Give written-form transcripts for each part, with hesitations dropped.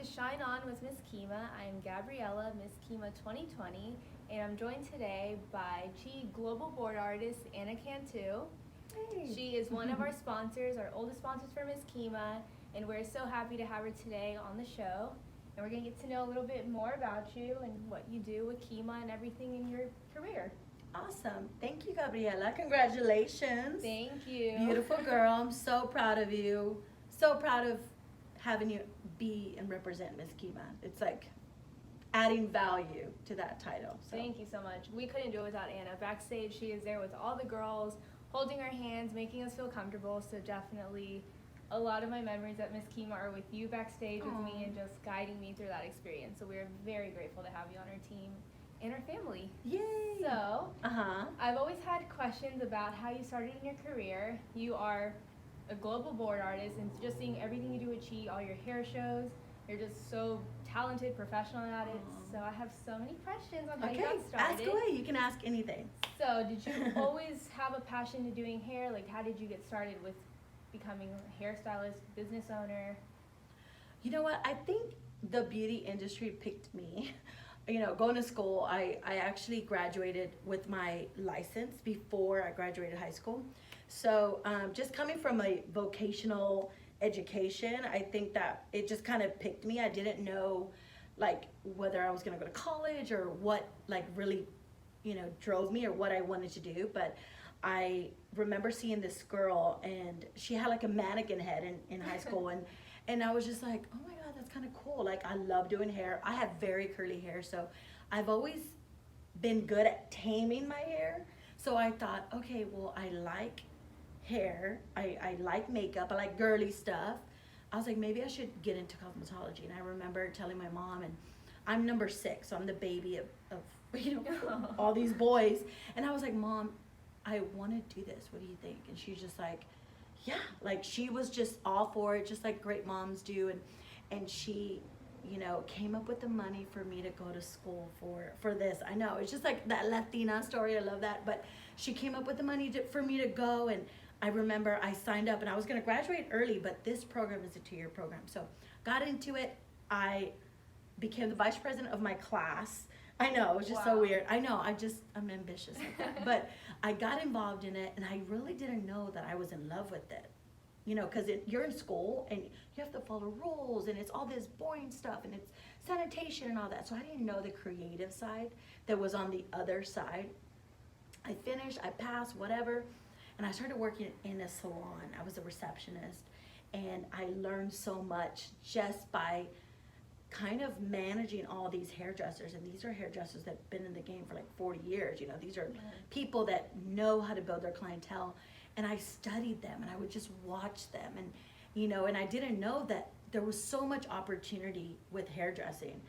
to Shine On with Miss Kemah. I'm Gabriella, Miss Kemah 2020, and I'm joined today by Chi Global Board Artist Anna Cantu. Hey. She is one of our sponsors, our oldest sponsors for Miss Kemah, and we're so happy to have her today on the show. And we're going to get to know a little bit more about you and what you do with Kemah and everything in your career. Awesome. Thank you, Gabriella. Congratulations. Thank you. Beautiful girl. I'm so proud of you. So proud of having you be and represent Miss Kemah. It's like adding value to that title. So. Thank you so much. We couldn't do it without Anna. Backstage, she is there with all the girls, holding our hands, making us feel comfortable. So definitely a lot of my memories at Miss Kemah are with you backstage with me and just guiding me through that experience. So we're very grateful to have you on our team and our family. Yay! So, I've always had questions about how you started in your career. You are a global board artist, and just seeing everything you do with Chi, all your hair shows, you're just so talented, professional at it. So I have so many questions on how you got started. Ask away. You can ask anything. So did you always have a passion to doing hair? Like, how did you get started with becoming a hairstylist, business owner? You know what? I think the beauty industry picked me. You know, going to school, I actually graduated with my license before I graduated high school. So just coming from a vocational education, I think that it just kind of picked me. I didn't know like whether I was going to go to college or what like really, you know, drove me or what I wanted to do. But I remember seeing this girl, and she had like a mannequin head in high school, and I was just like, oh my God, that's kind of cool. Like, I love doing hair. I have very curly hair, so I've always been good at taming my hair. So I thought, okay, well, I like hair. I like makeup. I like girly stuff. I was like, maybe I should get into cosmetology. And I remember telling my mom, and I'm number 6, so I'm the baby of you know, all these boys. And I was like, Mom, I want to do this. What do you think? And she's just like, yeah, like she was just all for it, just like great moms do. And she, you know, came up with the money for me to go to school for this. I know, it's just like that Latina story. I love that. But she came up with the money for me to go. And I remember I signed up, and I was going to graduate early, but this program is a 2-year program. So got into it. I became the vice president of my class. I know, it was just so weird. I know, I'm ambitious like that. But I got involved in it, and I really didn't know that I was in love with it. You know, because you're in school, and you have to follow rules, and it's all this boring stuff, and it's sanitation and all that. So I didn't know the creative side that was on the other side. I finished, I passed, whatever, and I started working in a salon. I was a receptionist, and I learned so much just by kind of managing all these hairdressers. And these are hairdressers that have been in the game for like 40 years. You know, these are people that know how to build their clientele. And I studied them, and I would just watch them. And, you know, and I didn't know that there was so much opportunity with hairdressing.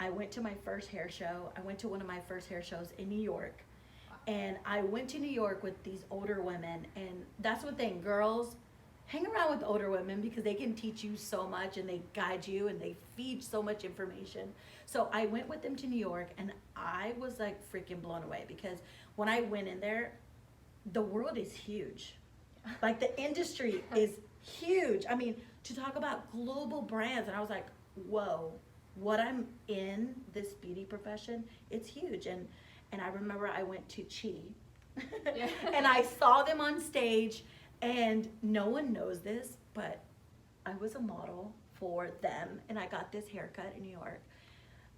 I went to my first hair show. I went to one of my first hair shows in New York. And I went to New York with these older women. And that's one thing, girls, hang around with older women because they can teach you so much, and they guide you, and they feed so much information. So I went with them to New York, and I was like freaking blown away because when I went in there, the world is huge. Like, the industry is huge. I mean, to talk about global brands, and I was like, whoa, what I'm in this beauty profession, it's huge. And I remember I went to Chi and I saw them on stage. And no one knows this, but I was a model for them, and I got this haircut in New York.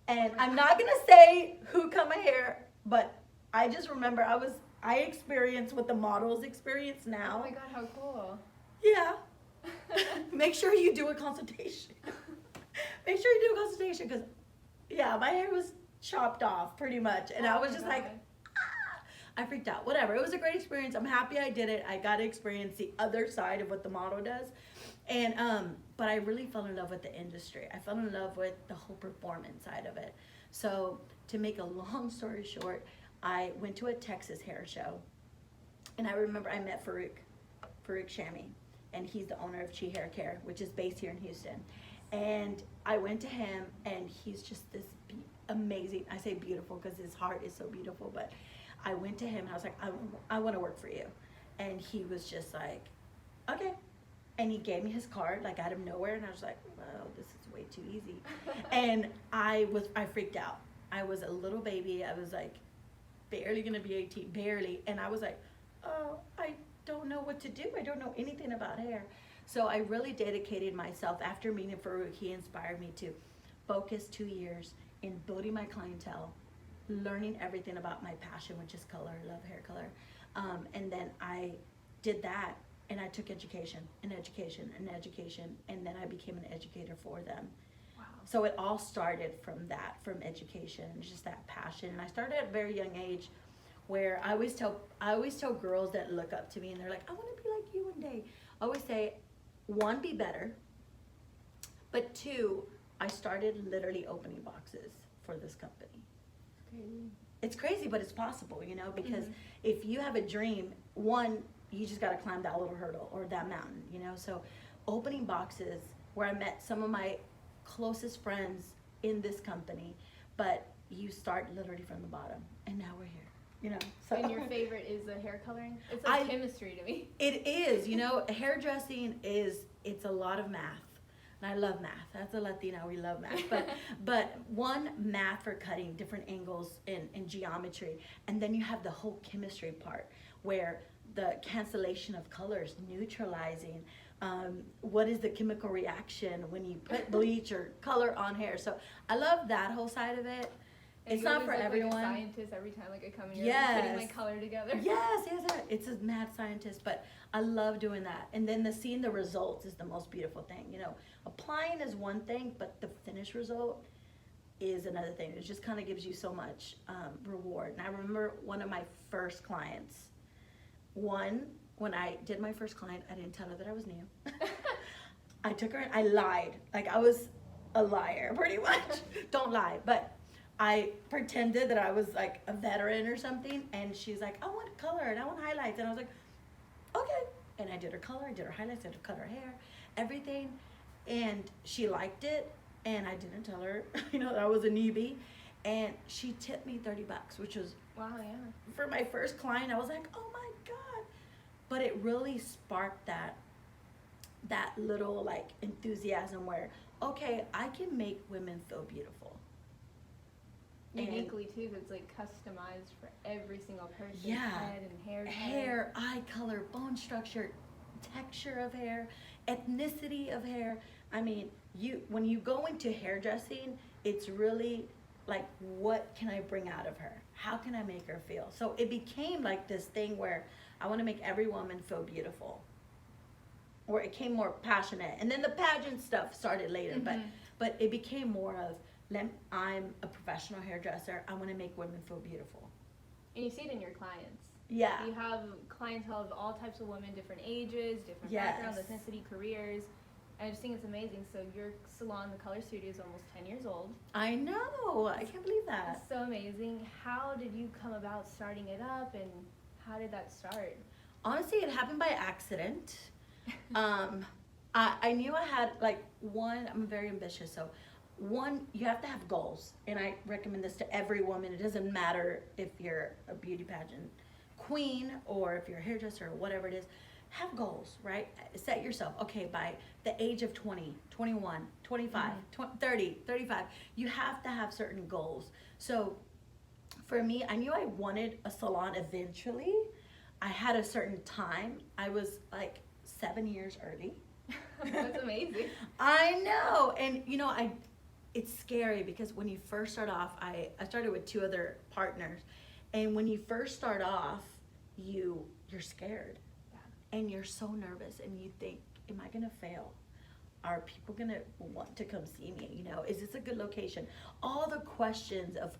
And I'm not gonna say who cut my hair, but I just remember I experienced what the models experience now. Oh my God, how cool. Yeah. Make sure you do a consultation. Make sure you do a consultation, because, yeah, my hair was chopped off pretty much. And I was just like, I freaked out. Whatever. It was a great experience. I'm happy I did it. I got to experience the other side of what the model does. And but I really fell in love with the industry. I fell in love with the whole performance side of it. So to make a long story short, I went to a Texas hair show, and I remember I met Farouk Shami, and he's the owner of Chi Hair Care, which is based here in Houston. And I went to him, and he's just this amazing, I say beautiful because his heart is so beautiful, but I went to him and I was like, I want to work for you. And he was just like, okay. And he gave me his card, like, out of nowhere, and I was like, well, this is way too easy. And I freaked out. I was a little baby. I was like barely gonna be 18, barely. And I was like, oh, I don't know what to do. I don't know anything about hair. So I really dedicated myself. After meeting Farouk, he inspired me to focus 2 years in building my clientele, learning everything about my passion, which is color. I love hair color. And then I did that, and I took education, and education, and education, and then I became an educator for them. Wow. So it all started from that, from education, just that passion. And I started at a very young age, where I always tell girls that look up to me, and they're like, I want to be like you one day. I always say, 1, be better, but 2, I started literally opening boxes for this company. It's crazy, but it's possible, you know, because if you have a dream, 1, you just got to climb that little hurdle or that mountain, you know. So opening boxes, where I met some of my closest friends in this company, but you start literally from the bottom, and now we're here, you know. So. And your favorite is the hair coloring? It's like chemistry to me. It is, you know, hairdressing it's a lot of math. And I love math. That's a Latina, we love math. But 1, math for cutting different angles in geometry. And then you have the whole chemistry part, where the cancellation of colors, neutralizing, what is the chemical reaction when you put bleach or color on hair. So I love that whole side of it. And it's not for everyone. Like a scientist every time like I come in here, yes. putting my color together. Yes. It's a mad scientist, but I love doing that. And then seeing the results is the most beautiful thing. You know, applying is one thing, but the finished result is another thing. It just kind of gives you so much reward. And I remember one of my first clients. When I did my first client, I didn't tell her that I was new. I took her and I lied. Like, I was a liar, pretty much. Don't lie, but I pretended that I was like a veteran or something, and she's like, I want color and I want highlights, and I was like, okay. And I did her color, I did her highlights, I did cut her hair, everything, and she liked it, and I didn't tell her, you know, that I was a newbie, and she tipped me $30, which was, wow, yeah. For my first client, I was like, oh my God. But it really sparked that little like enthusiasm where, okay, I can make women feel beautiful. Uniquely too, that's like customized for every single person. Yeah. Head and hair, eye color, bone structure, texture of hair, ethnicity of hair. I mean, when you go into hairdressing, it's really like, what can I bring out of her? How can I make her feel? So it became like this thing where I want to make every woman feel beautiful. Or it became more passionate. And then the pageant stuff started later, but it became more of, I'm a professional hairdresser. I want to make women feel beautiful. And you see it in your clients. Yeah. You have clientele of all types of women, different ages, different Yes. backgrounds, ethnicity, careers. And I just think it's amazing. So your salon, the Color Studio, is almost 10 years old. I know. I can't believe that. It's so amazing. How did you come about starting it up, and how did that start? Honestly, it happened by accident. I knew I had like I'm very ambitious, so you have to have goals, and I recommend this to every woman. It doesn't matter if you're a beauty pageant queen or if you're a hairdresser or whatever it is. Have goals, right? Set yourself, okay, by the age of 20, 21, 25, 30, 35, you have to have certain goals. So for me, I knew I wanted a salon eventually. I had a certain time. I was like 7 years early. That's amazing. I know. And you know, it's scary because when you first start off, I started with 2 other partners. And when you first start off, you're scared. Yeah. And you're so nervous, and you think, am I gonna fail? Are people gonna want to come see me? You know, is this a good location? All the questions of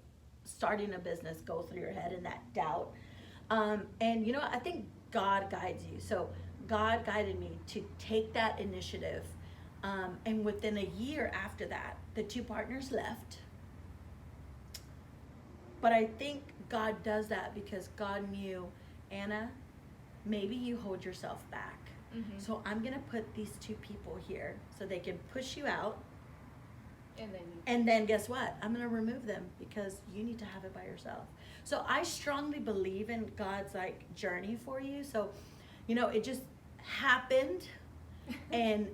starting a business go through your head, and that doubt. And you know, I think God guides you. So God guided me to take that initiative. And within a year after that, the 2 partners left. But I think God does that because God knew, Anna, maybe you hold yourself back. So I'm gonna put these 2 people here so they can push you out. And then guess what? I'm gonna remove them because you need to have it by yourself. So I strongly believe in God's like journey for you. So, you know, it just happened. and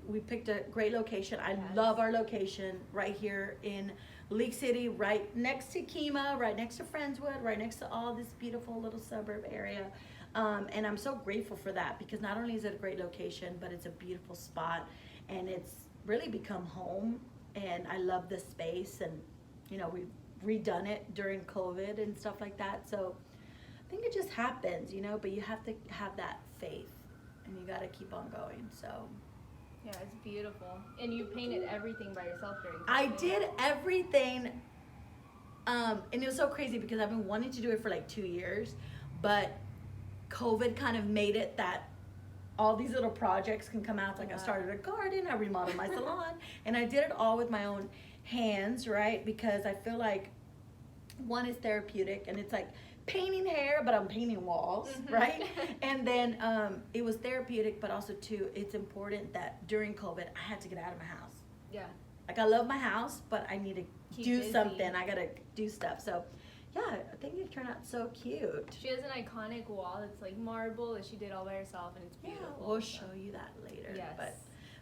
we picked a great location. I Yes. love our location right here in League City, right next to Kemah, right next to Friendswood, right next to all this beautiful little suburb area. And I'm so grateful for that, because not only is it a great location, but it's a beautiful spot, and it's really become home. And I love the space, and you know, we've redone it during COVID and stuff like that. So I think it just happens, you know, but you have to have that faith, and you got to keep on going. So Yeah, it's beautiful. And you painted everything by yourself during COVID. I did everything, and it was so crazy because I've been wanting to do it for like 2 years, but COVID kind of made it that all these little projects can come out. Like, I started a garden, I remodeled my salon, and I did it all with my own hands, right? Because I feel like, one, is therapeutic, and it's like painting hair, but I'm painting walls, right? And then it was therapeutic, but also too, it's important that during COVID, I had to get out of my house. Yeah. Like, I love my house, but I need to Keep do busy. something. I gotta do stuff. So, yeah, I think it turned out so cute. She has an iconic wall that's like marble that she did all by herself, and it's Yeah, beautiful. we'll so. show you that later. Yes.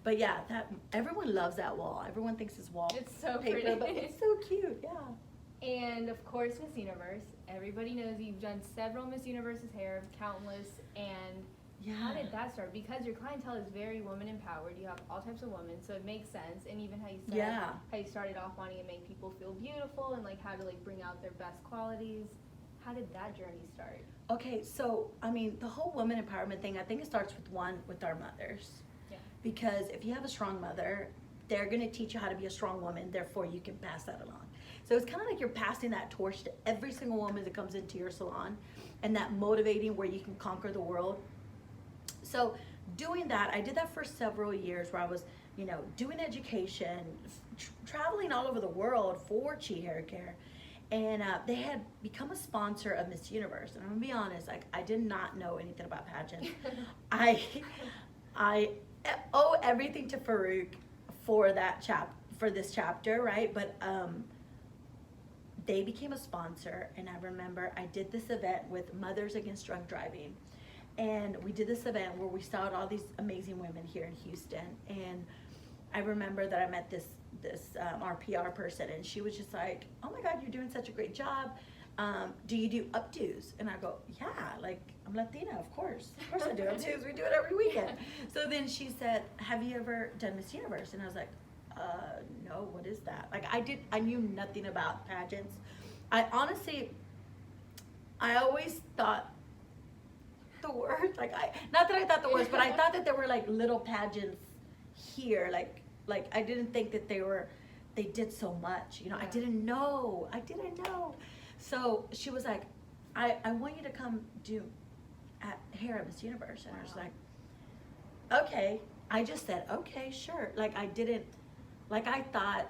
But yeah, that everyone loves that wall. Everyone thinks it's wall It's so paper, pretty. but it's so cute. Yeah. And of course, Miss Universe. Everybody knows you've done several Miss Universe's hair, countless. And Yeah. how did that start? Because your clientele is very woman empowered. You have all types of women, so it makes sense. And even how you said, Yeah. how you started off wanting to make people feel beautiful and like how to like bring out their best qualities. How did that journey start? Okay, so I mean, the whole women empowerment thing, I think it starts with our mothers. Yeah. Because if you have a strong mother, they're gonna teach you how to be a strong woman, therefore you can pass that along. So it's kind of like you're passing that torch to every single woman that comes into your salon, and that motivating where you can conquer the world. So doing that, I did that for several years, where I was, you know, doing education, traveling all over the world for Chi Hair Care. And they had become a sponsor of Miss Universe. And I'm gonna be honest, like, I did not know anything about pageants. I owe everything to Farouk for this chapter, right? But they became a sponsor, and I remember I did this event with Mothers Against Drunk Driving. And we did this event where we saw all these amazing women here in Houston. And I remember that I met this our PR person, and she was just like, "Oh my God, you're doing such a great job. Do you do updos?" And I go, "Yeah, like, I'm Latina, of course I do updos. We do it every weekend." So then she said, "Have you ever done Miss Universe?" And I was like, "No, what is that?" Like, I knew nothing about pageants. I always thought the worst, like, not that I thought the worst, but I thought that there were like little pageants here, like I didn't think that they did so much, you know. Yeah. I didn't know. So she was like, I want you to come do hair at Miss Universe. And I was like, okay. I just said, okay, sure. Like, I thought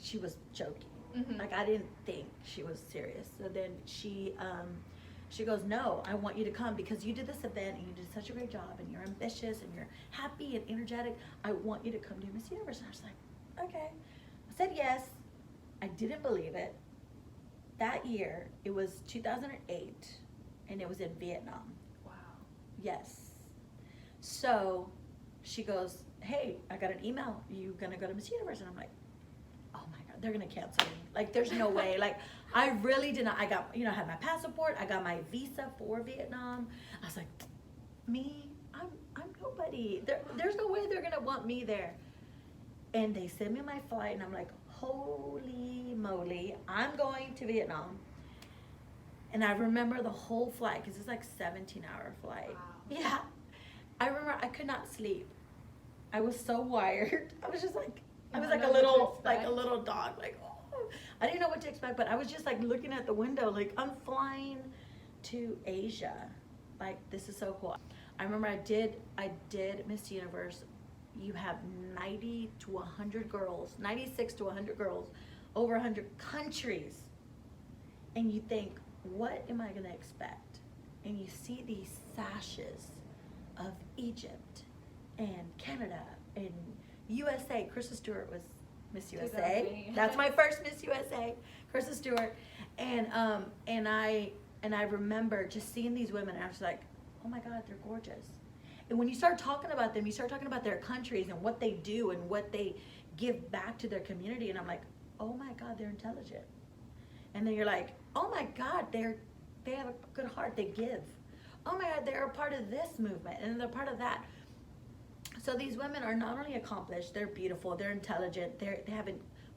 she was joking. Mm-hmm. Like, I didn't think she was serious. So then she goes, "No, I want you to come because you did this event and you did such a great job and you're ambitious and you're happy and energetic. I want you to come do Miss Universe." And I was like, okay. I said yes. I didn't believe it. That year, it was 2008, and it was in Vietnam. Wow. Yes. So she goes, "Hey, I got an email. You gonna go to Miss Universe?" And I'm like, "Oh my God, they're gonna cancel me. Like, there's no way." Like, I really did not. I got, you know, I had my passport. I got my visa for Vietnam. I was like, me, I'm nobody. There's no way they're gonna want me there. And they send me my flight, and I'm like, holy moly, I'm going to Vietnam. And I remember the whole flight, because it's like 17-hour flight. Wow. Yeah. I remember I could not sleep. I was so wired. I was just like, I was like a little dog, like, oh. I didn't know what to expect, but I was just like looking at the window, like, I'm flying to Asia. Like, this is so cool. I remember I did Miss Universe. You have 90 to 100 girls, 96 to 100 girls, over 100 countries. And you think, what am I gonna expect? And you see these sashes of Egypt and Canada and USA. Krista Stewart was Miss USA. 2008. That's my first Miss USA, Krista Stewart. And I remember just seeing these women, and I was like, oh my God, they're gorgeous. when you start talking about them, you start talking about their countries and what they do and what they give back to their community. And I'm like, oh my God, they're intelligent. And then you're like, oh my God, they have a good heart, they give. Oh my God, they're a part of this movement and they're part of that. So these women are not only accomplished, they're beautiful, they're intelligent, they have a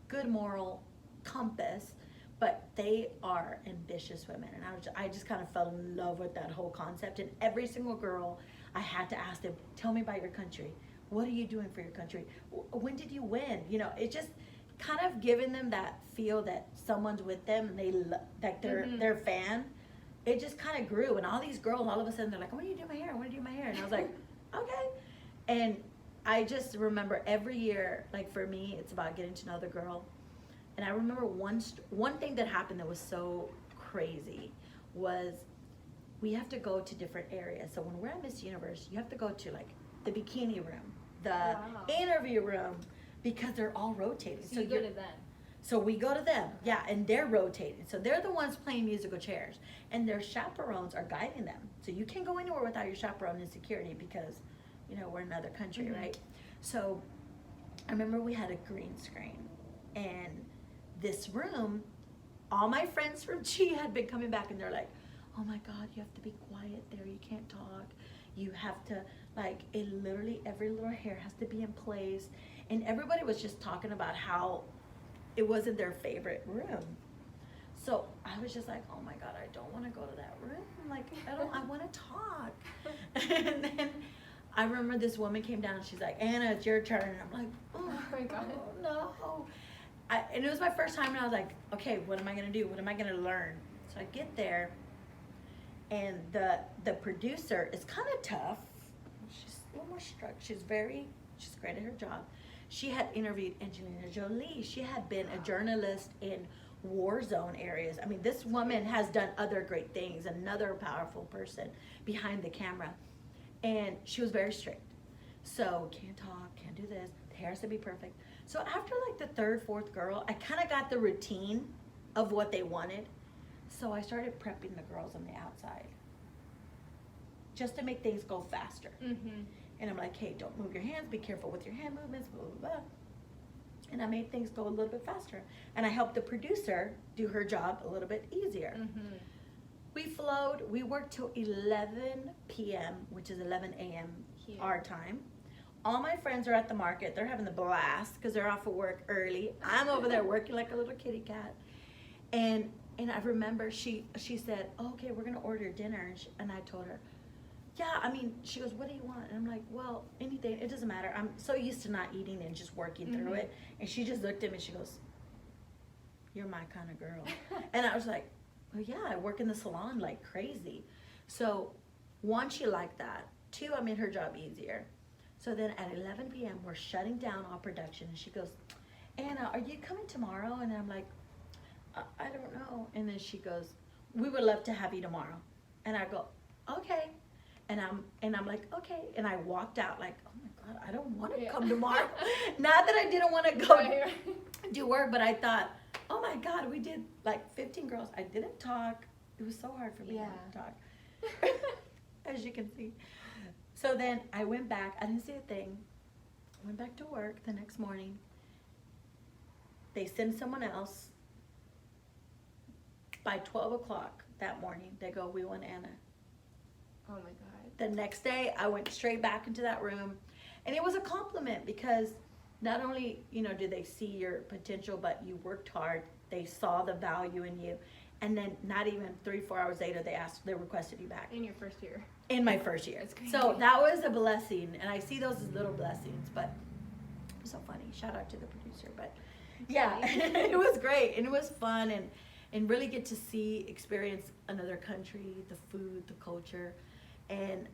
good moral compass, but they are ambitious women. And I just kind of fell in love with that whole concept. And every single girl, I had to ask them, tell me about your country. What are you doing for your country? When did you win? You know, it just kind of giving them that feel that someone's with them and like they're their fan. It just kind of grew. And all these girls, all of a sudden, they're like, I want you to do my hair. I want to do my hair. And I was like, okay. And I just remember every year, like for me, it's about getting to know the girl. And I remember one thing that happened that was so crazy was we have to go to different areas. So when we're at Miss Universe, you have to go to like the bikini room, the interview room, because they're all rotating. So you go to them. So we go to them, yeah, and they're rotating. So they're the ones playing musical chairs, and their chaperones are guiding them. So you can't go anywhere without your chaperone in security because, you know, we're in another country, right? So I remember we had a green screen, and this room, all my friends from Chi had been coming back, and they're like, oh my God, you have to be quiet there. You can't talk. You have to, like, it literally, every little hair has to be in place. And everybody was just talking about how it wasn't their favorite room. So I was just like, oh my God, I don't want to go to that room. Like, I want to talk. And then I remember this woman came down and she's like, Anna, it's your turn. And I'm like, oh my God, no. And it was my first time, and I was like, okay, what am I going to do? What am I going to learn? So I get there, and the producer is kind of tough. She's a little more struck. She's great at her job. She had interviewed Angelina Jolie. She had been a journalist in war zone areas. I mean, this woman has done other great things, another powerful person behind the camera. And she was very strict. So, can't talk, can't do this, the hair has to be perfect. So after like the third, fourth girl, I kind of got the routine of what they wanted. So I started prepping the girls on the outside just to make things go faster. And I'm like, hey, don't move your hands, be careful with your hand movements, blah, blah, blah. And I made things go a little bit faster. And I helped the producer do her job a little bit easier. We flowed, we worked till 11 p.m., which is 11 a.m. our time. All my friends are at the market. They're having the blast because they're off of work early. I'm over there working like a little kitty cat. And I remember she said, oh, okay, we're going to order dinner. And I told her, yeah, I mean, she goes, what do you want? And I'm like, well, anything. It doesn't matter. I'm so used to not eating and just working through it. And she just looked at me and she goes, you're my kind of girl. And I was like, well, yeah, I work in the salon like crazy. So one, she liked that. Two, I made her job easier. So then at 11 p.m., we're shutting down all production. And she goes, Anna, are you coming tomorrow? And I'm like, I don't know. And then she goes, we would love to have you tomorrow. And I go, okay. And I'm like, okay. And I walked out like, oh my God, I don't want to come tomorrow. Not that I didn't want to go do work, but I thought, oh my God, we did like 15 girls. I didn't talk. It was so hard for me not to talk, as you can see. So then I went back. I didn't say a thing. Went back to work the next morning. They send someone else. By 12 o'clock that morning, they go, we want Anna. Oh my God. The next day, I went straight back into that room. And it was a compliment because not only, you know, did they see your potential, but you worked hard. They saw the value in you. And then not even 3-4 hours later, they requested you back. In your first year. In my first year. That's crazy. So that was a blessing. And I see those as little blessings, but it was so funny. Shout out to the producer. But yeah, it was great. And it was fun and really get to experience another country, the food, the culture. And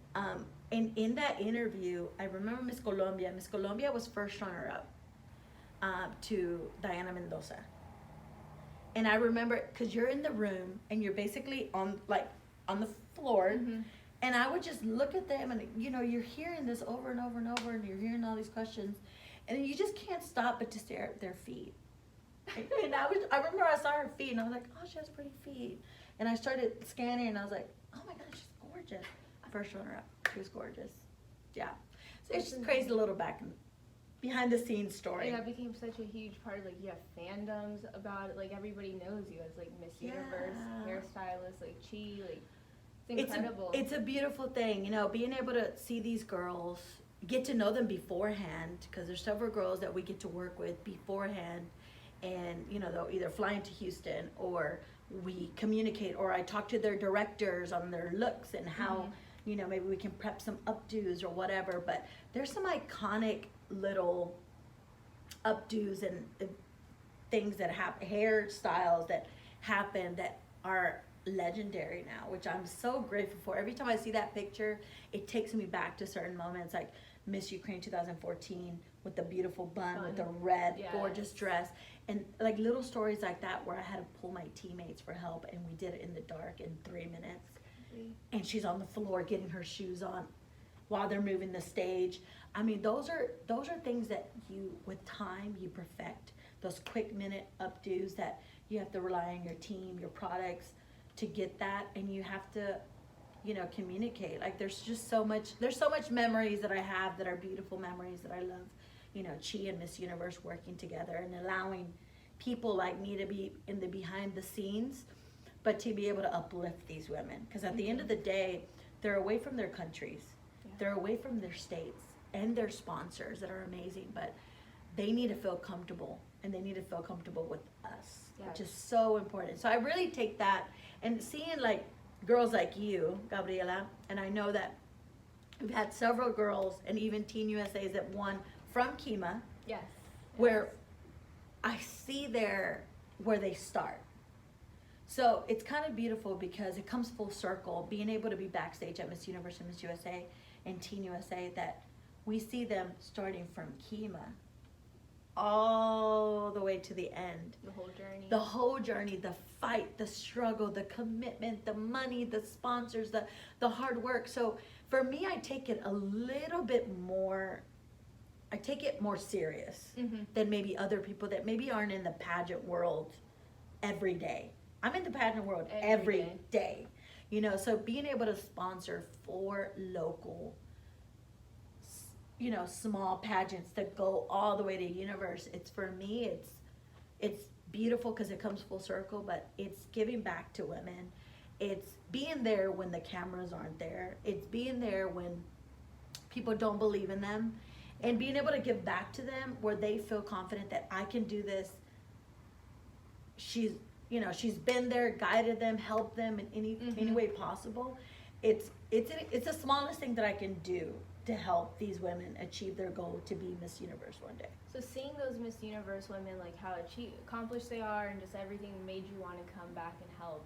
in that interview, I remember Miss Colombia. Miss Colombia was first runner-up to Diana Mendoza. And I remember, because you're in the room and you're basically on the floor, and I would just look at them, and you know, you're hearing this over and over and over, and you're hearing all these questions, and you just can't stop but to stare at their feet. And I remember I saw her feet, and I was like, oh, she has pretty feet. And I started scanning, and I was like, oh my God, she's gorgeous. First runner-up, she was gorgeous. Yeah. So it's just crazy little behind the scenes story. And that became such a huge part of, like, you have fandoms about it. Like, everybody knows you as, like, Miss Universe, hairstylist, like, Chi, like, it's incredible. It's a beautiful thing, you know, being able to see these girls, get to know them beforehand, because there's several girls that we get to work with beforehand, and, you know, they'll either fly into Houston, or we communicate, or I talk to their directors on their looks and how, you know, maybe we can prep some updos or whatever. But there's some iconic little updos and things that happen, hairstyles that happen that are legendary now, which I'm so grateful for. Every time I see that picture, it takes me back to certain moments, like Miss Ukraine 2014 with the beautiful bun, with the red gorgeous dress, and like little stories like that where I had to pull my teammates for help, and we did it in the dark in 3 minutes. And she's on the floor getting her shoes on while they're moving the stage. I mean, those are things that you, with time, you perfect. Those quick minute updos that you have to rely on your team, your products to get that, and you have to, you know, communicate. Like, there's so much memories that I have that are beautiful memories that I love. You know, Chi and Miss Universe working together and allowing people like me to be in the behind the scenes, but to be able to uplift these women. Because at the end of the day, they're away from their countries. They're away from their states and their sponsors that are amazing, but they need to feel comfortable, and they need to feel comfortable with us, which is so important. So I really take that, and seeing like girls like you, Gabriela, and I know that we've had several girls and even Teen USA's that won from Kemah, where I see where they start. So it's kind of beautiful because it comes full circle, being able to be backstage at Miss Universe and Miss USA and Teen USA, that we see them starting from Kemah all the way to the end. The whole journey. The whole journey, the fight, the struggle, the commitment, the money, the sponsors, the hard work. So for me, I take it a little bit more, I take it more serious than maybe other people that maybe aren't in the pageant world every day. I'm in the pageant world every day. You know, so being able to sponsor 4 local, you know, small pageants that go all the way to Universe, it's, for me, it's beautiful because it comes full circle, but it's giving back to women. It's being there when the cameras aren't there. It's being there when people don't believe in them, and being able to give back to them where they feel confident that I can do this. She's been there, guided them, helped them in any way possible. It's the smallest thing that I can do to help these women achieve their goal to be Miss Universe one day. So seeing those Miss Universe women, like how accomplished they are, and just everything made you want to come back and help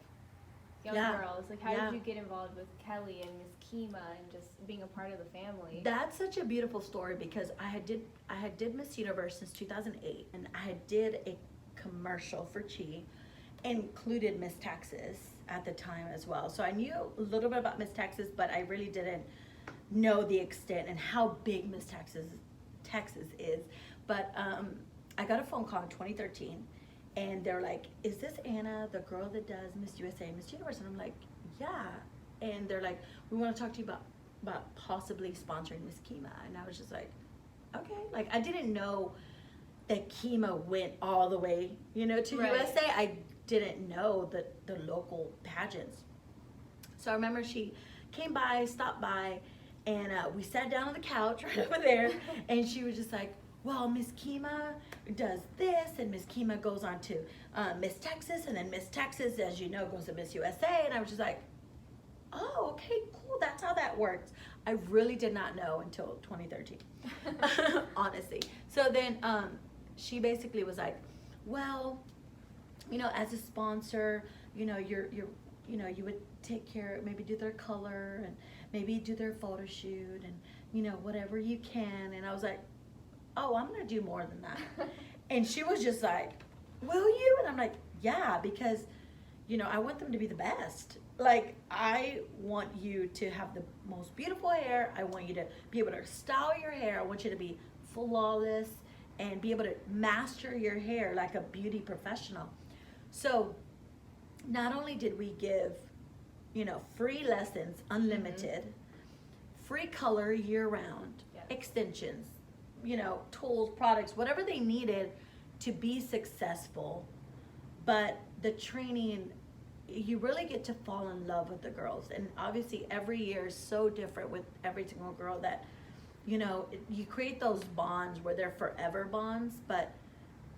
young girls. Like, how did you get involved with Kelly and Miss Kemah and just being a part of the family? That's such a beautiful story, because I had did Miss Universe since 2008, and I had did a commercial for Chi, included Miss Texas at the time as well. So I knew a little bit about Miss Texas, but I really didn't know the extent and how big Miss Texas is. But I got a phone call in 2013, and they're like, "Is this Anna, the girl that does Miss USA and Miss Universe?" And I'm like, "Yeah." And they're like, "We want to talk to you about possibly sponsoring Miss Kemah." And I was just like, "Okay." Like, I didn't know that Kemah went all the way, to USA. I didn't know the local pageants. So I remember she came by, stopped by, and we sat down on the couch right over there, and she was just like, "Well, Miss Kemah does this, and Miss Kemah goes on to Miss Texas, and then Miss Texas, as you know, goes to Miss USA." And I was just like, "Oh, okay, cool, that's how that works." I really did not know until 2013, honestly. So then she basically was like, "Well, as a sponsor, you would take care, maybe do their color, and maybe do their photo shoot, and whatever you can." And I was like, "Oh, I'm gonna do more than that." And she was just like, "Will you?" And I'm like, "Yeah, because I want them to be the best. Like, I want you to have the most beautiful hair. I want you to be able to style your hair. I want you to be flawless and be able to master your hair like a beauty professional." So not only did we give, free lessons, unlimited, free color year round, Yes. extensions, you know, tools, products, whatever they needed to be successful. But the training, you really get to fall in love with the girls. And obviously every year is so different with every single girl that, you know, you create those bonds where they're forever bonds. But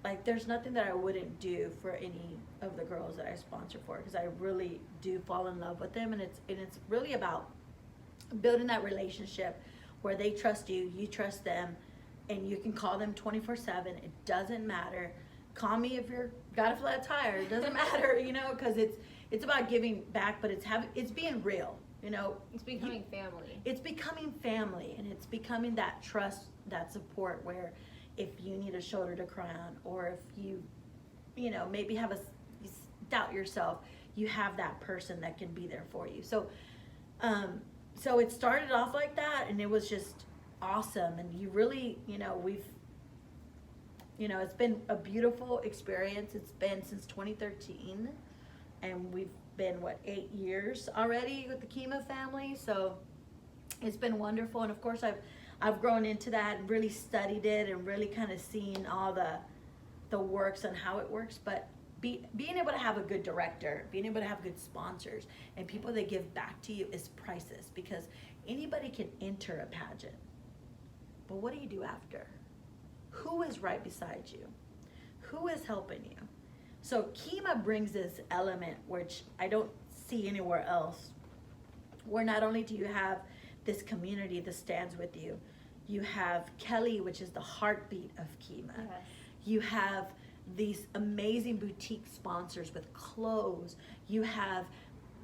like, there's nothing that I wouldn't do for any of the girls that I sponsor for, because I really do fall in love with them. And it's really about building that relationship where they trust you, you trust them, and you can call them 24/7. It doesn't matter. Call me if you're got a flat tire. It doesn't matter, you know, because it's about giving back, but it's being real, you know. It's becoming family. It's becoming family, and it's becoming that trust, that support, where if you need a shoulder to cry on, or if you know, maybe you doubt yourself, you have that person that can be there for you. So so it started off like that, and it was just awesome. And you really, you know, it's been a beautiful experience. It's been since 2013, and we've been 8 years already with the Kemah family. So it's been wonderful. And of course I've grown into that and really studied it and really kind of seen all the works and how it works. But being able to have a good director, being able to have good sponsors, and people that give back to you is priceless, because anybody can enter a pageant, but what do you do after? Who is right beside you? Who is helping you? So Kemah brings this element which I don't see anywhere else, where not only do you have this community that stands with you, you have Kelly, which is the heartbeat of Kemah. Yes. You have these amazing boutique sponsors with clothes. You have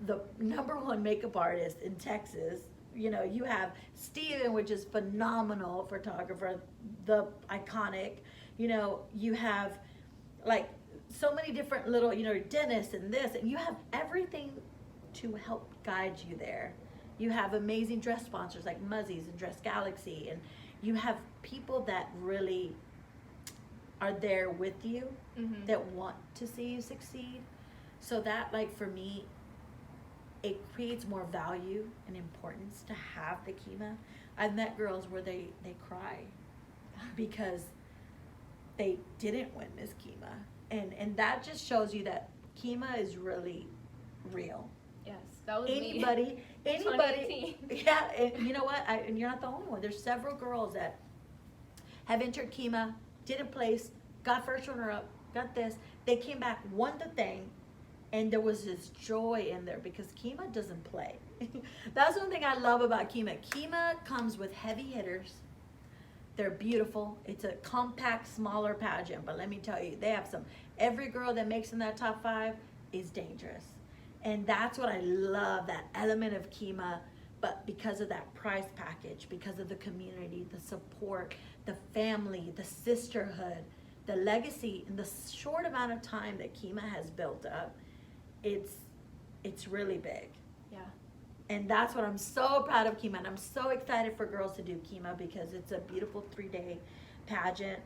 the #1 makeup artist in Texas. You know, you have Steven, which is phenomenal photographer, the iconic. You know, you have like so many different little, you know, dentists and this, and you have everything to help guide you there. You have amazing dress sponsors like Muzzies and Dress Galaxy, and you have people that really are there with you, Mm-hmm. that want to see you succeed. So that, like, for me, it creates more value and importance to have the Kemah. I've met girls where they cry because they didn't win Miss Kemah, and that just shows you that Kemah is really real. Yes, that was Anybody, me. anybody, yeah. And you know what? And you're not the only one. There's several girls that have entered Kemah, didn't place, got first runner up, got this. They came back, won the thing, and there was this joy in there because Kemah doesn't play. That's one thing I love about Kemah. Kemah comes with heavy hitters. They're beautiful. It's a compact, smaller pageant, but let me tell you, they have some. Every girl that makes in that top 5 is dangerous. And that's what I love, that element of Kemah, but because of that prize package, because of the community, the support, the family, the sisterhood, the legacy, in the short amount of time that Kemah has built up, it's really big. Yeah. And that's what I'm so proud of Kemah, and I'm so excited for girls to do Kemah because it's a beautiful 3-day pageant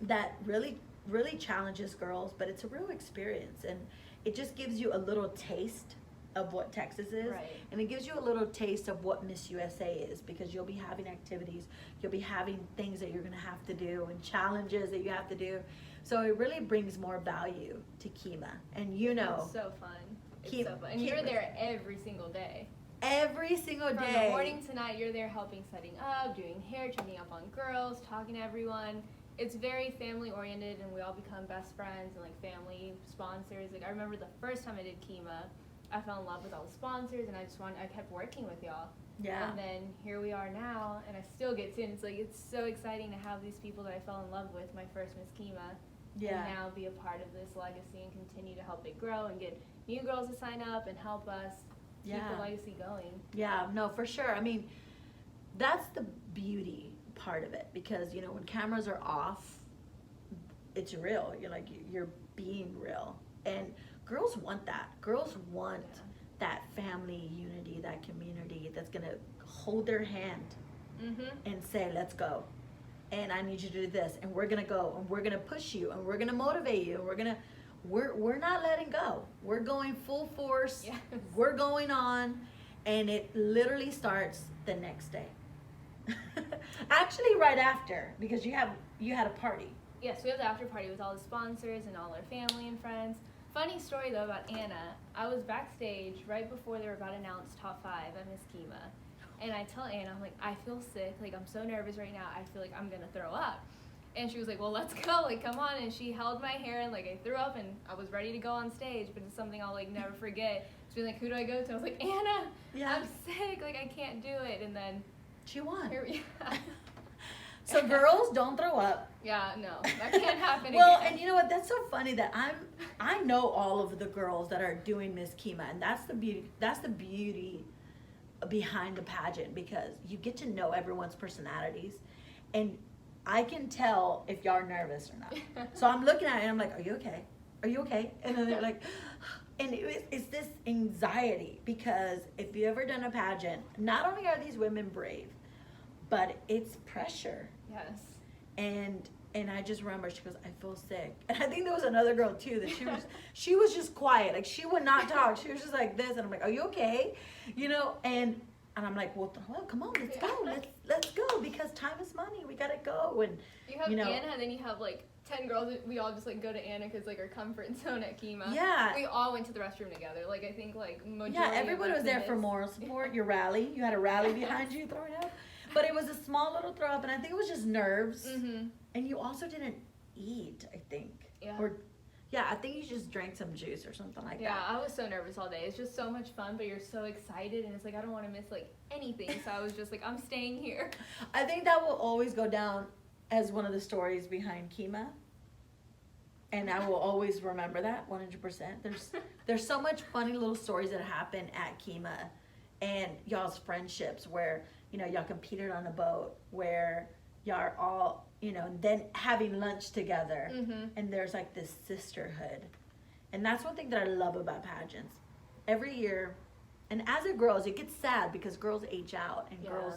that really, really challenges girls, but it's a real experience, and it just gives you a little taste of what Texas is, Right. and it gives you a little taste of what Miss USA is, because you'll be having activities, you'll be having things that you're gonna have to do, and challenges that you have to do. So it really brings more value to Kemah, and you know, It's so fun. It's Keep- so fun. And keep you're it- there every single day. every single From day. the morning to night, you're there helping setting up, doing hair, checking up on girls, talking to everyone. It's very family oriented, and we all become best friends and like family sponsors. Like I remember the first time I did Kemah, I fell in love with all the sponsors, and I kept working with y'all. Yeah. And then here we are now, and I still get to. And it's like it's so exciting to have these people that I fell in love with my first Miss Kemah, Yeah. and now be a part of this legacy and continue to help it grow and get new girls to sign up and help us keep Yeah. the legacy going. Yeah, no, for sure. I mean, that's the beauty part of it, because, you know, when cameras are off, it's real. You're like, you're being real. And girls want that. Girls want Yeah. that family unity, that community that's going to hold their hand Mm-hmm. and say, let's go. And I need you to do this. And we're going to go. And we're going to push you. And we're going to motivate you. And we're not letting go. We're going full force. Yes. We're going on. And it literally starts the next day. Actually, right after, because you had a party. Yes, we have the after party with all the sponsors and all our family and friends. Funny story though about Anna. I was backstage right before they were about to announce top 5 at Miss Kemah. And I tell Anna, I'm like, I feel sick. Like, I'm so nervous right now. I feel like I'm going to throw up. And she was like, well, let's go. Like, come on. And she held my hair and, like, I threw up and I was ready to go on stage. But it's something I'll, like, never forget. She's been like, who do I go to? I was like, Anna, Yeah. I'm sick. Like, I can't do it. And then She won. yeah. So girls, don't throw up. Yeah, no, that can't happen Well, again. and you know what? That's so funny that I know all of the girls that are doing Miss Kemah, and that's the beauty. That's the beauty behind the pageant, because you get to know everyone's personalities, and I can tell if y'all are nervous or not. So I'm looking at it and I'm like, "Are you okay? Are you okay?" And then they're like, and it's this anxiety, because if you ever done a pageant, not only are these women brave, but it's pressure. Yes. And I just remember, she goes, I feel sick. And I think there was another girl too that she was just quiet. Like, she would not talk. She was just like this. And I'm like, are you okay? You know, and I'm like, well, come on, let's go. Let's go, because time is money. We gotta go. And You have you know, Anna, and then you have like 10 girls. We all just like go to Anna because like our comfort zone at Kemah. Yeah. We all went to the restroom together. Like, I think like majority. Yeah, everybody of was there for moral support. Your rally, you had a rally behind you throwing up, but it was a small little throw up, and I think it was just nerves. Mhm. And you also didn't eat, I think. Yeah. Or, yeah, I think you just drank some juice or something like Yeah, that. I was so nervous all day. It's just so much fun, but you're so excited, and it's like I don't want to miss like anything. So I was just like, I'm staying here. I think that will always go down as one of the stories behind Kemah. And I will always remember that 100%. There's so much funny little stories that happen at Kemah, and y'all's friendships where, you know, y'all competed on a boat, where y'all are all, you know, then having lunch together. Mhm. And there's like this sisterhood. And that's one thing that I love about pageants. Every year, and as it grows, it gets sad because girls age out, and Yeah. girls,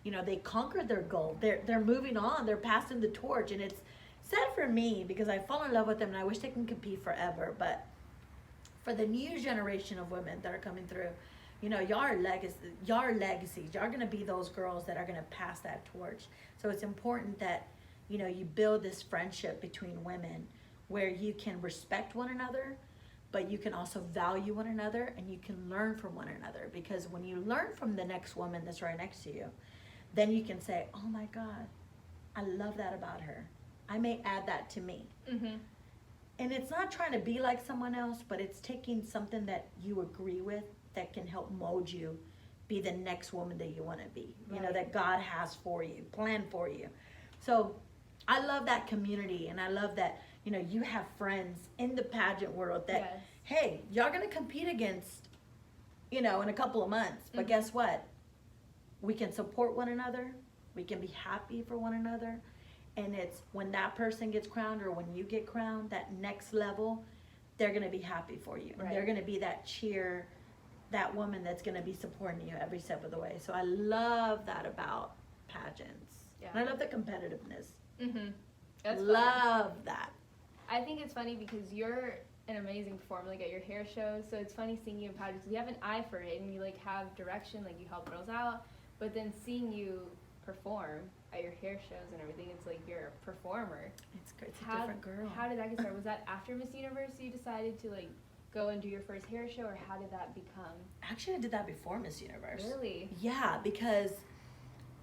you know, they conquered their goal. They're moving on. They're passing the torch, and it's sad for me because I fall in love with them and I wish they can compete forever. But for the new generation of women that are coming through, you know, y'all are legacies. Y'all are gonna be those girls that are gonna pass that torch. So it's important that, you know, you build this friendship between women where you can respect one another, but you can also value one another, and you can learn from one another. Because when you learn from the next woman that's right next to you, then you can say, oh my God, I love that about her. I may add that to me. Mhm. And it's not trying to be like someone else, but it's taking something that you agree with that can help mold you, be the next woman that you want to be, you know, Right. that God has for you, planned for you. So I love that community, and I love that, you know, you have friends in the pageant world that, Yes. hey, y'all going to compete against, you know, in a couple of months. But Mhm. guess what? We can support one another. We can be happy for one another. And it's when that person gets crowned, or when you get crowned, that next level, they're going to be happy for you. Right. They're going to be that cheer, that woman that's going to be supporting you every step of the way. So I love that about pageants. Yeah. And I love the competitiveness. Mhm. That's fun. Love that. I think it's funny because you're an amazing performer, like at your hair shows. So it's funny seeing you in pageants. You have an eye for it, and you like have direction, like you help girls out. But then seeing you perform at your hair shows and everything, it's like you're a performer. It's great. It's a different girl. How did that get started? Was that after Miss Universe you decided to like go and do your first hair show, or how did that become? Actually, I did that before Miss Universe. Really? Yeah, because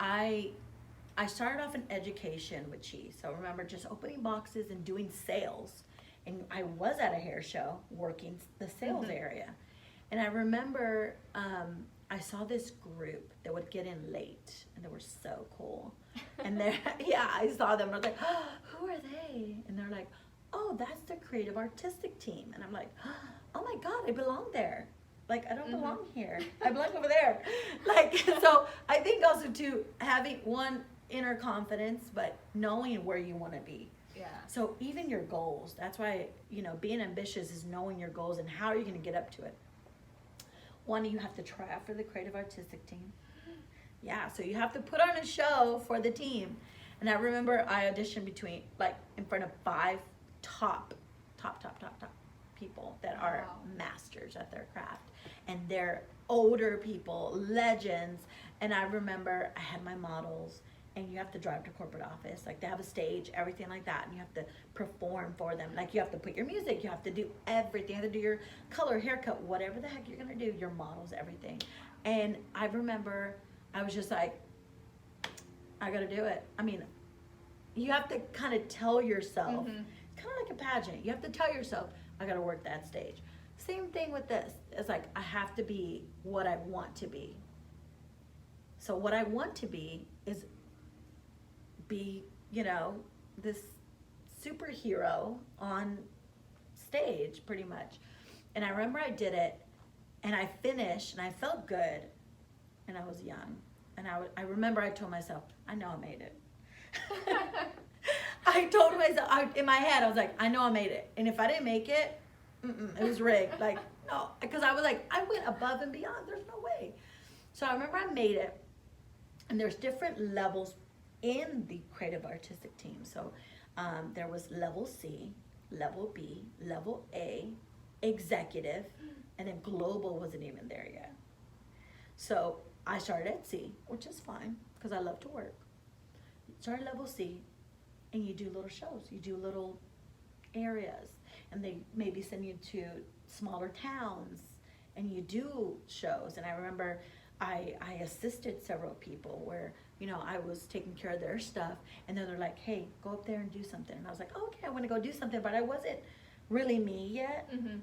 I started off in education with Cheese. So I remember just opening boxes and doing sales. And I was at a hair show working the sales Mhm. area. And I remember I saw this group that would get in late, and they were so cool. And they're, yeah, I saw them and I was like, oh, who are they? And they're like, oh, that's the creative artistic team. And I'm like, oh my God, I belong there. Like, I don't belong here. I belong over there. Like, so I think also too, having one inner confidence, but knowing where you want to be. Yeah. So even your goals, that's why, you know, being ambitious is knowing your goals and how are you going to get up to it. One, you have to try out for the creative artistic team. Yeah, so you have to put on a show for the team. And I remember I auditioned in front of 5 top people that are Wow. masters at their craft, and they're older people, legends. And I remember I had my models, and you have to drive to corporate office, like they have a stage, everything like that, and you have to perform for them. Like you have to put your music, you have to do everything, you have to do your color, haircut, whatever the heck you're gonna do, your models, everything. And I remember I was just like, I gotta do it. I mean, you have to kind of tell yourself, Mhm. kind of like a pageant. You have to tell yourself, I gotta work that stage. Same thing with this. It's like I have to be what I want to be. So what I want to be is be, you know, this superhero on stage, pretty much. And I remember I did it, and I finished, and I felt good, and I was young. And I remember I told myself, I know I made it. I told myself, in my head, I was like, I know I made it. And if I didn't make it, it was rigged. Like, no, because I was like, I went above and beyond. There's no way. So I remember I made it, and there's different levels in the creative artistic team. So there was level C, level B, level A, executive, and then global wasn't even there yet. So I started at C, which is fine because I love to work. Started level C, and you do little shows. You do little areas, and they maybe send you to smaller towns, and you do shows. And I remember I assisted several people where, you know, I was taking care of their stuff, and then they're like, hey, go up there and do something. And I was like, oh, okay, I want to go do something, but I wasn't really me yet. Mhm.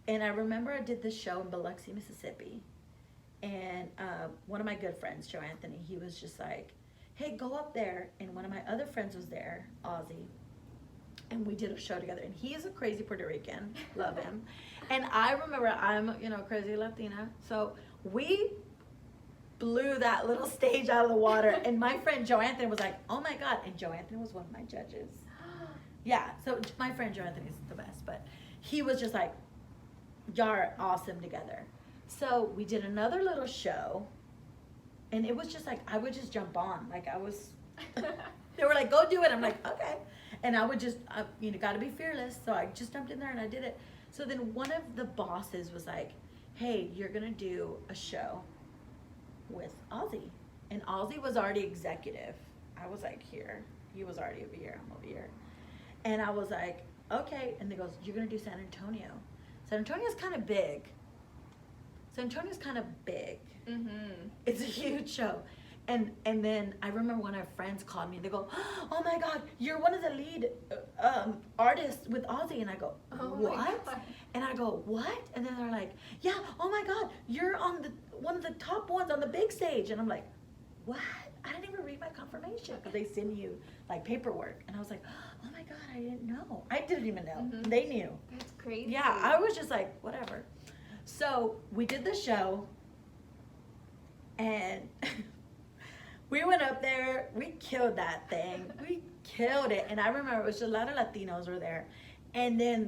And I remember I did this show in Biloxi, Mississippi, and one of my good friends, Joe Anthony, he was just like, hey, go up there. And one of my other friends was there, Ozzy, and we did a show together. And he is a crazy Puerto Rican, love him. And I remember I'm, you know, crazy Latina, so we blew that little stage out of the water. And my friend Joe Anthony was like, oh my God. And Joe Anthony was one of my judges. Yeah, so my friend Joe Anthony is the best, but he was just like, y'all are awesome together. So we did another little show, and it was just like, I would just jump on. Like I was, they were like, go do it. I'm like, okay. And I would just, you know, gotta be fearless. So I just jumped in there and I did it. So then one of the bosses was like, hey, you're gonna do a show with Ozzy. And Ozzy was already executive. I was like here. He was already over here. I'm over here. And I was like, okay. And they goes, you're gonna do San Antonio. San Antonio's kind of big. San Antonio's kind of big. Mhm. It's a huge show. And then I remember when our friends called me, and they go, oh my God, you're one of the lead artists with Ozzy. And I go, Oh my what? God. And I go, what? And then they're like, yeah, oh my God, you're on one of the top ones on the big stage. And I'm like, what? I didn't even read my confirmation, because they send you like paperwork. And I was like, oh my God, I didn't know. I didn't even know. Mhm. They knew. That's crazy. Yeah, I was just like, whatever. So we did the show, and we went up there. We killed that thing. We killed it. And I remember it was just a lot of Latinos were there. And then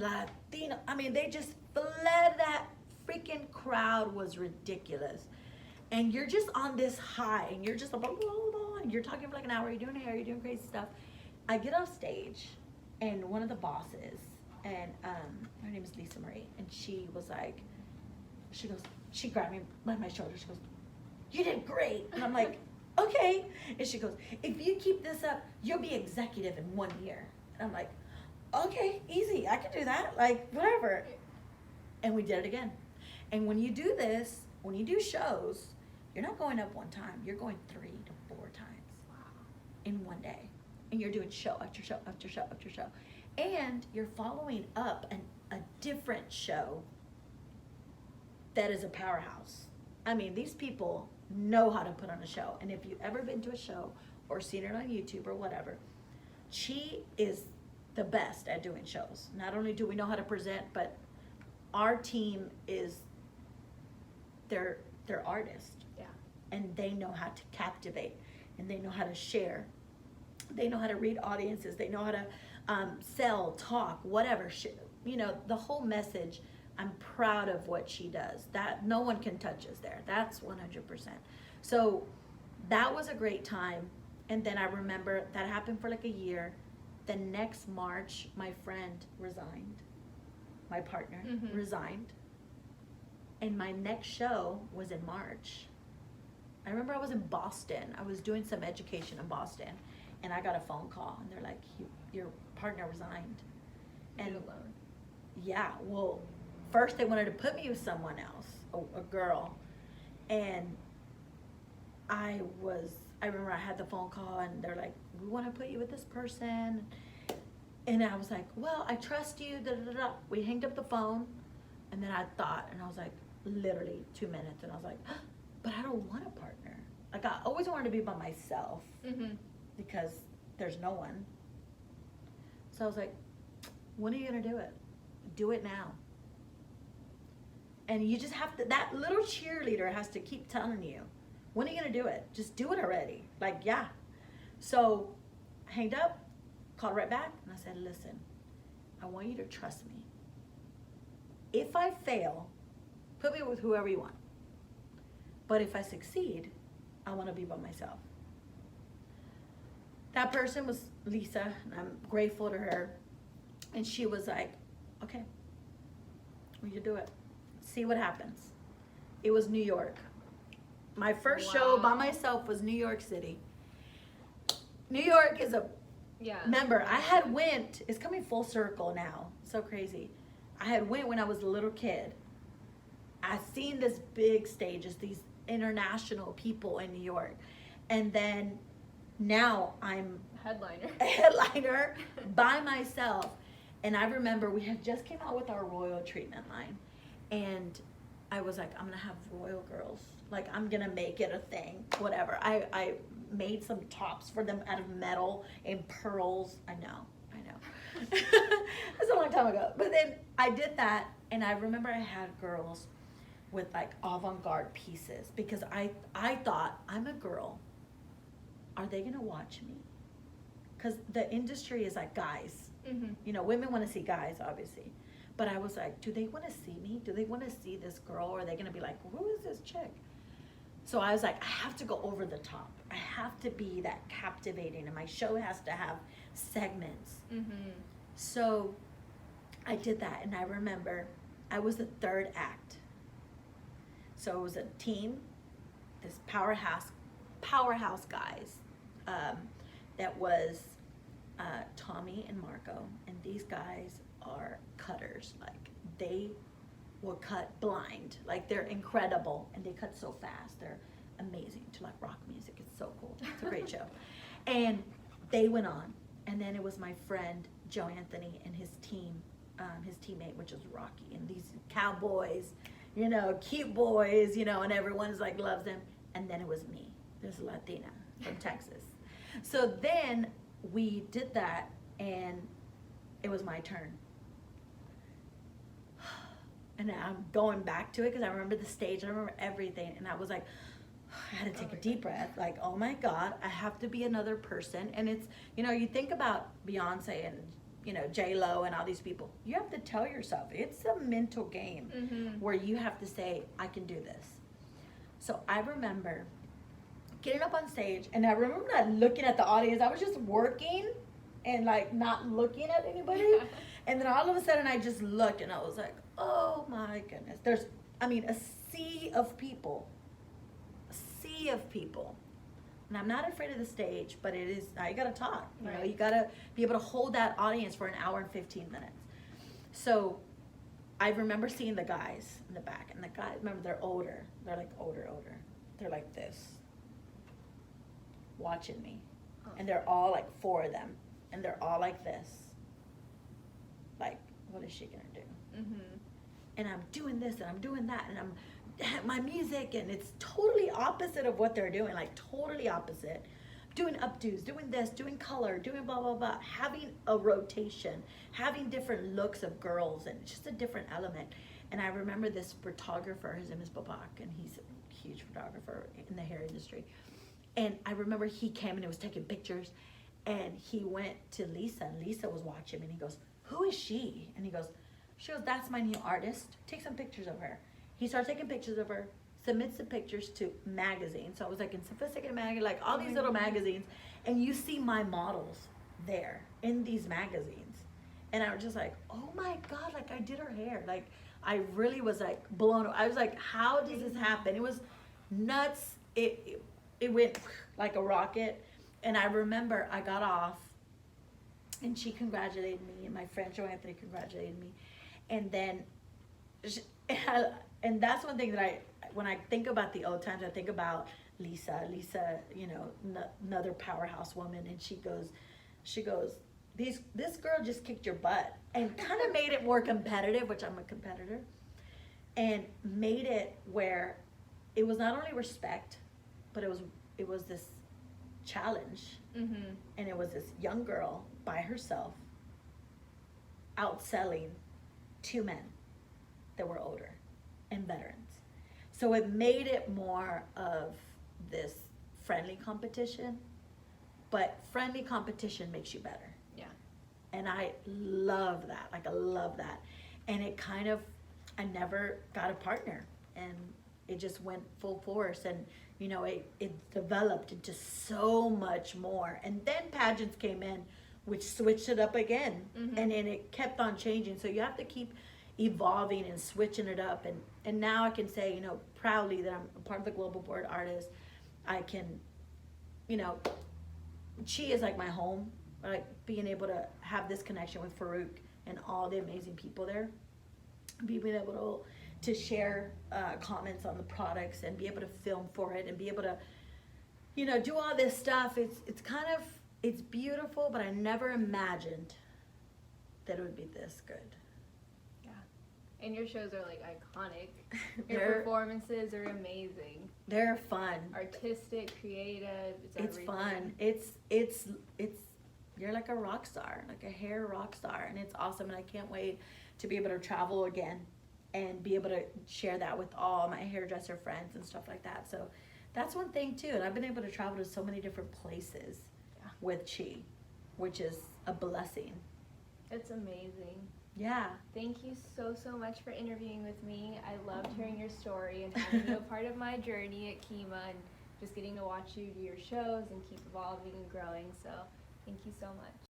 they just fled. That freaking crowd was ridiculous. And you're just on this high, and you're just blah, blah, blah, blah, and you're talking for like an hour. You're doing hair, you're doing crazy stuff. I get off stage, and one of the bosses, and her name is Lisa Marie, and she was like, she grabbed me by my shoulder. She goes, you did great. And I'm like, okay. And she goes, if you keep this up, you'll be executive in 1 year. And I'm like, okay, easy. I can do that. Like, whatever. And we did it again. And when you do this, when you do shows, you're not going up one time. You're going 3 to 4 times in one day. And you're doing show after show after show after show. And you're following up a different show that is a powerhouse. I mean, these people know how to put on a show. And if you've ever been to a show or seen it on YouTube or whatever, she is the best at doing shows. Not only do we know how to present, but our team is, they're artists. Yeah. And they know how to captivate, and they know how to share. They know how to read audiences. They know how to sell, talk, whatever. You know, the whole message. I'm proud of what she does. That no one can touch us there. That's 100%. So that was a great time. And then I remember that happened for like a year. The next March, my friend resigned. my partner, Mhm. resigned. And my next show was in March. I remember I was in Boston. I was doing some education in Boston, and I got a phone call, and they're like, "Your partner resigned." And You alone. yeah, well, first they wanted to put me with someone else, a girl, and I remember I had the phone call, and they're like, "We want to put you with this person," and I was like, "Well, I trust you." Da, da, da, da. We hanged up the phone, and then I thought, and I was like, literally 2 minutes, and I was like, but I don't want a partner. Like, I always wanted to be by myself Mhm. because there's no one. So I was like, when are you gonna do it? Do it now. And you just have to, that little cheerleader has to keep telling you, when are you gonna do it? Just do it already. Like, yeah. So I hanged up, called right back, and I said, listen, I want you to trust me. If I fail, put me with whoever you want. But if I succeed, I want to be by myself. That person was Lisa, and I'm grateful to her. And she was like, okay, well, you do it. See what happens. It was New York. My first show by myself was New York City. New York is a, remember, I had went, it's coming full circle now, so crazy. I had went when I was a little kid. I seen this big stages, these international people in New York. And then now I'm a headliner by myself. And I remember we had just came out with our royal treatment line. And I was like, I'm gonna have royal girls. Like, I'm gonna make it a thing, whatever. I made some tops for them out of metal and pearls. I know. That's a long time ago. But then I did that, and I remember I had girls with like avant-garde pieces because I thought, I'm a girl. Are they gonna watch me? Because the industry is like guys. Mhm. You know, women want to see guys, obviously. But I was like, do they want to see me? Do they want to see this girl? Or are they gonna be like, who is this chick? So I was like, I have to go over the top. I have to be that captivating, and my show has to have segments. Mhm. So I did that, and I remember I was the third act. So it was a team, this powerhouse guys, that was Tommy and Marco, and these guys are cutters. Like, they will cut blind. Like, they're incredible, and they cut so fast. They're amazing to like rock music. It's so cool. It's a great show. And they went on, and then it was my friend Joe Anthony and his team, his teammate, which is Rocky, and these cowboys, you know, cute boys, you know, and everyone's like loves them. And then it was me, this Latina from Texas. So then we did that, and it was my turn. And I'm going back to it because I remember the stage, I remember everything, and I was like, I had to take a deep breath, like, oh my God, I have to be another person. And it's, you know, you think about Beyonce and, you know, J-Lo and all these people, you have to tell yourself, it's a mental game where you have to say, I can do this. So I remember getting up on stage, and I remember not looking at the audience. I was just working and like not looking at anybody. And then all of a sudden I just looked, and I was like, oh my goodness. There's, I mean, a sea of people. And I'm not afraid of the stage, but it is, now you gotta talk. You know, you gotta be able to hold that audience for an hour and 15 minutes. So I remember seeing the guys in the back, and the guys, remember, they're older. They're like older. They're like this, watching me. And they're all like 4 of them, and they're all like this. Like, what is she gonna do? And I'm doing this, and I'm doing that, and I'm my music, and it's totally opposite of what they're doing, like totally opposite. Doing updos, doing this, doing color, doing blah, blah, blah, having a rotation, having different looks of girls, and just a different element. And I remember this photographer, his name is Babak, and he's a huge photographer in the hair industry. And I remember he came and he was taking pictures, and he went to Lisa, and Lisa was watching him, and he goes, who is she? And he goes, she goes, that's my new artist. Take some pictures of her. He started taking pictures of her, submits the pictures to magazines. So I was like in Sophisticated Magazine, like all these little magazines, and you see my models there in these magazines. And I was just like, oh my God, like I did her hair. Like I really was like blown away. I was like, how does this happen? It was nuts. It went like a rocket. And I remember I got off and she congratulated me, and my friend Joe Anthony congratulated me. And then, and that's one thing that when I think about the old times, I think about Lisa, you know, another powerhouse woman. And she goes, this girl just kicked your butt, and kind of made it more competitive, which I'm a competitor, and made it where it was not only respect, but it was this challenge. Mm-hmm. And it was this young girl by herself outselling two men that were older and veterans. So it made it more of this friendly competition, but friendly competition makes you better. Yeah. And I love that. Like I love that. And it kind of, I never got a partner, and it just went full force. And you know, it developed into so much more. And then pageants came in, which switched it up again. Mm-hmm. And then it kept on changing. So you have to keep evolving and switching it up. And now I can say, you know, proudly that I'm a part of the Global Board Artist. I can, you know, Chi is like my home. Like being able to have this connection with Farouk and all the amazing people there. Being able to share comments on the products and be able to film for it and be able to, you know, do all this stuff. It's kind of, it's beautiful, but I never imagined that it would be this good. Yeah. And your shows are like iconic. Your performances are amazing. They're fun. Artistic, creative. It's fun. It's you're like a rock star, like a hair rock star, and it's awesome. And I can't wait to be able to travel again and be able to share that with all my hairdresser friends and stuff like that. So that's one thing too. And I've been able to travel to so many different places with Chi, which is a blessing. It's amazing. Yeah. Thank you so much for interviewing with me. I loved hearing your story and having you a part of my journey at Kemah, and just getting to watch you do your shows and keep evolving and growing. So thank you so much.